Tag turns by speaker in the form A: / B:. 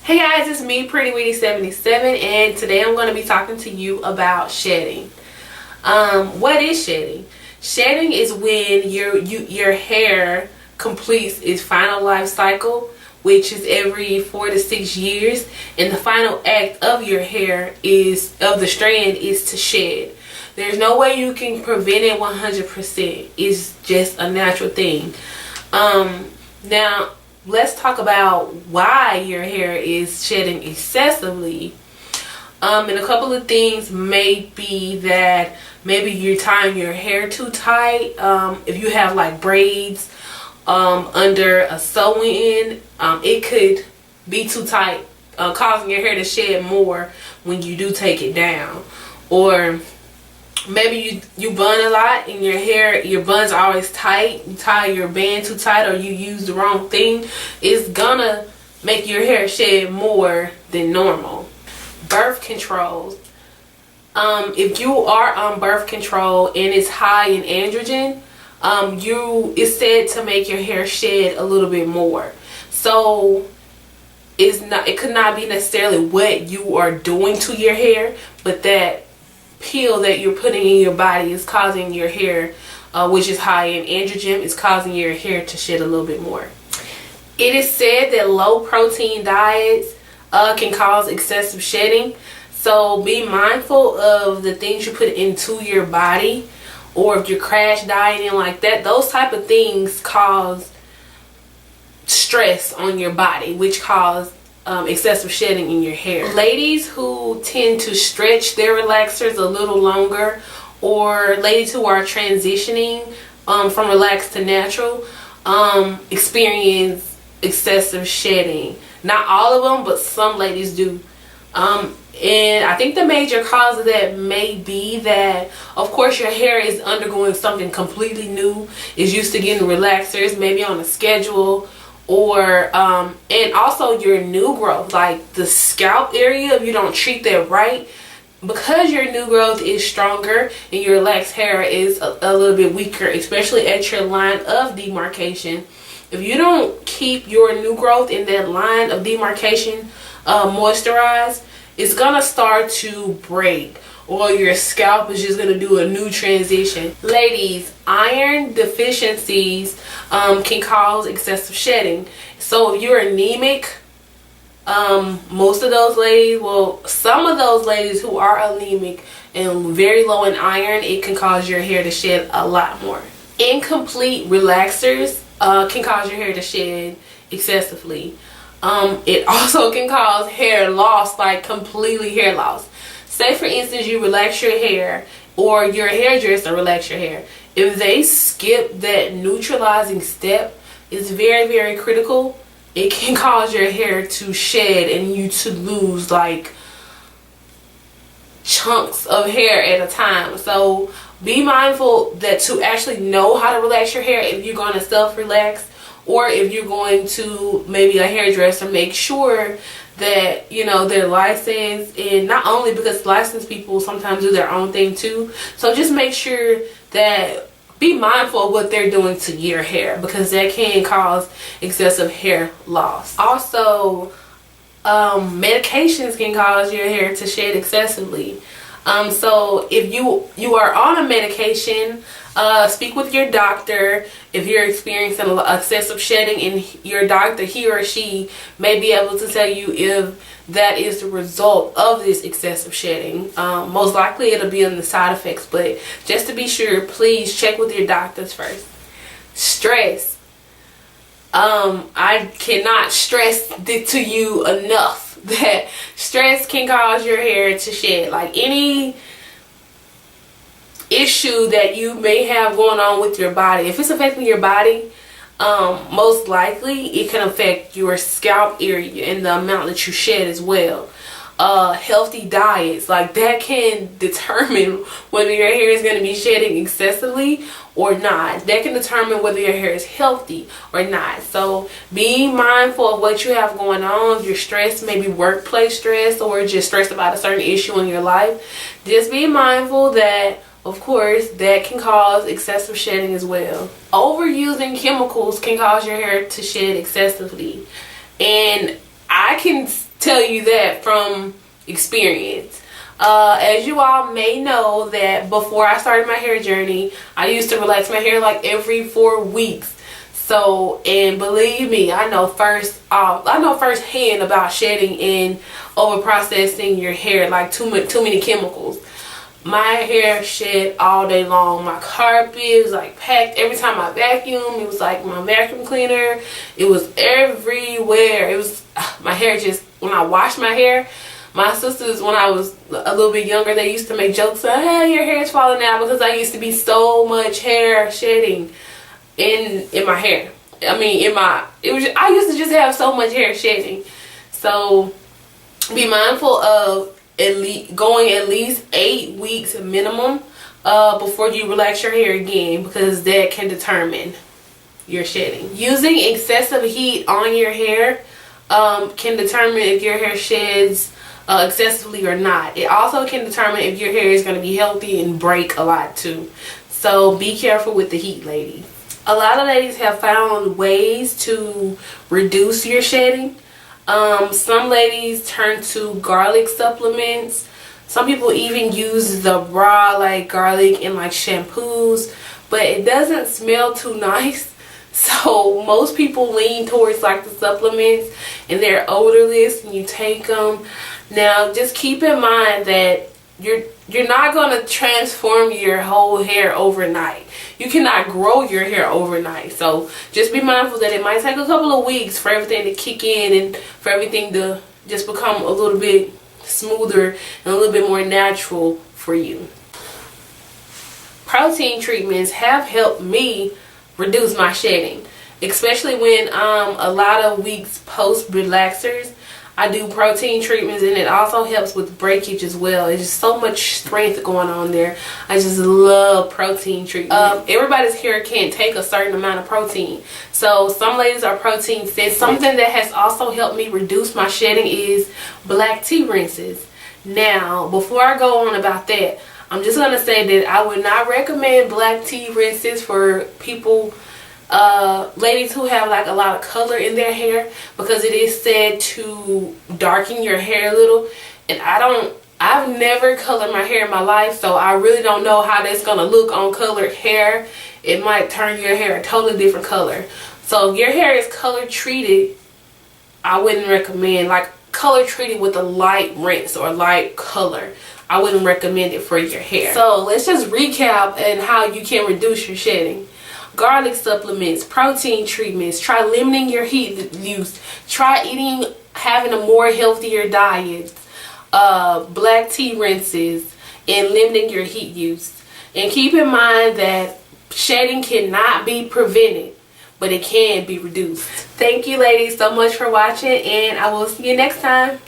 A: Hey guys, it's me, Pretty Witty 77, and today I'm going to be talking to you about shedding. What is shedding? Shedding is when your hair completes its final life cycle, which is every 4 to 6 years, and the final act of your hair of the strand is to shed. There's no way you can prevent it 100%. It's just a natural thing. Now let's talk about why your hair is shedding excessively. And a couple of things may be that maybe you're tying your hair too tight. If you have like braids under a sew-in, it could be too tight, causing your hair to shed more when you do take it down. Or maybe you bun a lot and your buns are always tight. You tie your band too tight, or you use the wrong thing. It's gonna make your hair shed more than normal. Birth controls. If you are on birth control and it's high in androgen, it's said to make your hair shed a little bit more. So it could not be necessarily what you are doing to your hair, but that pill that you're putting in your body is causing your hair, which is high in androgen, is causing your hair to shed a little bit more. It is said that low protein diets can cause excessive shedding, so be mindful of the things you put into your body, or if you're crash dieting like that. Those type of things cause stress on your body, which cause excessive shedding in your hair. Ladies who tend to stretch their relaxers a little longer, or ladies who are transitioning from relaxed to natural, experience excessive shedding. Not all of them, but some ladies do. And I think the major cause of that may be that, of course, your hair is undergoing something completely new, is used to getting relaxers, maybe on a schedule, or and also your new growth, like the scalp area. If you don't treat that right, because your new growth is stronger and your relaxed hair is a little bit weaker, especially at your line of demarcation, if you don't keep your new growth in that line of demarcation moisturized, it's gonna start to break, or your scalp is just gonna do a new transition. Ladies, iron deficiencies can cause excessive shedding. So if you're anemic, most of those ladies, well, some of those ladies who are anemic and very low in iron, it can cause your hair to shed a lot more. Incomplete relaxers can cause your hair to shed excessively. It also can cause hair loss, like completely hair loss. Say for instance you relax your hair, or your hairdresser relax your hair. If they skip that neutralizing step, it's very, very critical. It can cause your hair to shed and you to lose like chunks of hair at a time. So be mindful that to actually know how to relax your hair, if you're going to self-relax, or if you're going to maybe a hairdresser, make sure that they're licensed. And not only because licensed people sometimes do their own thing too, so just make sure that, be mindful of what they're doing to your hair, because that can cause excessive hair loss. Also, medications can cause your hair to shed excessively. So if you are on a medication, speak with your doctor if you're experiencing excessive shedding, and your doctor, he or she, may be able to tell you if that is the result of this excessive shedding. Most likely it'll be on the side effects, but just to be sure, please check with your doctors first. Stress. I cannot stress to you enough that stress can cause your hair to shed. Like any issue that you may have going on with your body, if it's affecting your body, most likely it can affect your scalp area and the amount that you shed as well. Healthy diets, like that can determine whether your hair is going to be shedding excessively or not. That can determine whether your hair is healthy or not. So be mindful of what you have going on. If you're stressed, maybe workplace stress, or just stressed about a certain issue in your life, just be mindful that, of course, that can cause excessive shedding as well. Overusing chemicals can cause your hair to shed excessively. And I can tell you that from experience. As you all may know, that before I started my hair journey, I used to relax my hair like every 4 weeks. So, and believe me, I know firsthand about shedding and over processing your hair, like too many chemicals. My hair shed all day long. My carpet was like packed. Every time I vacuum, it was like my vacuum cleaner. It was everywhere. It was my hair just, when I washed my hair, my sisters, when I was a little bit younger, they used to make jokes like, hey, your hair's falling out, because I used to be so much hair shedding in my hair. I mean, I used to just have so much hair shedding. So be mindful of going at least 8 weeks minimum before you relax your hair again, because that can determine your shedding. Using excessive heat on your hair can determine if your hair sheds excessively or not. It also can determine if your hair is going to be healthy and break a lot too. So be careful with the heat, ladies. A lot of ladies have found ways to reduce your shedding. Some ladies turn to garlic supplements. Some people even use the raw like garlic in like shampoos, but it doesn't smell too nice. So most people lean towards like the supplements, and they're odorless, and you take them. Now just keep in mind that you're not going to transform your whole hair overnight. You cannot grow your hair overnight. So just be mindful that it might take a couple of weeks for everything to kick in and for everything to just become a little bit smoother and a little bit more natural for you. Protein treatments have helped me reduce my shedding, especially when a lot of weeks post relaxers. I do protein treatments, and it also helps with breakage as well. It's just so much strength going on there. I just love protein treatment. Everybody's hair can't take a certain amount of protein, so some ladies are protein sensitive. Something that has also helped me reduce my shedding is black tea rinses. Now, before I go on about that, I'm just going to say that I would not recommend black tea rinses for people, ladies who have like a lot of color in their hair, because it is said to darken your hair a little, and I've never colored my hair in my life, so I really don't know how that's gonna look on colored hair. It might turn your hair a totally different color. So if your hair is color treated, I wouldn't recommend, like color treated with a light rinse or light color, I wouldn't recommend it for your hair. So let's just recap and how you can reduce your shedding. Garlic supplements, protein treatments, try limiting your heat use, try having a more healthier diet, black tea rinses, and limiting your heat use. And keep in mind that shedding cannot be prevented, but it can be reduced. Thank you ladies so much for watching, and I will see you next time.